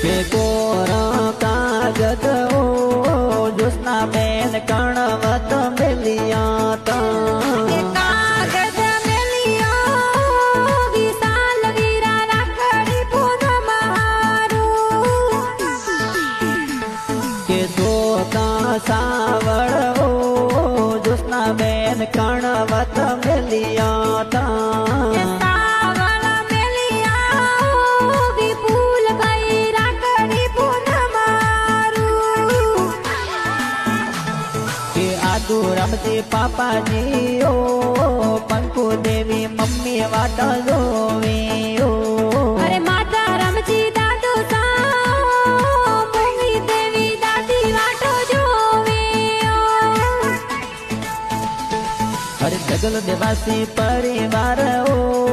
કે કોરા કાગદ ઓ જોસ્ના બેન કણવત મેલિયા તા કાગદ મેલિયા વિશાલ વીરા રાખડી પૂનમ હારું કે ધોતા સાવળ ઓ જોસ્ના બેન કણવત મેલિયા તા રમતી પાપાજી ઓ પંકુ દેવી મમ્મી વાટા જોવી ઓ અરે માતા રમજી દાદુ સા મમ્મી દેવી દાદી વાટો જોવી ઓ હરે જગલ દેવાસી પરિવાર ઓ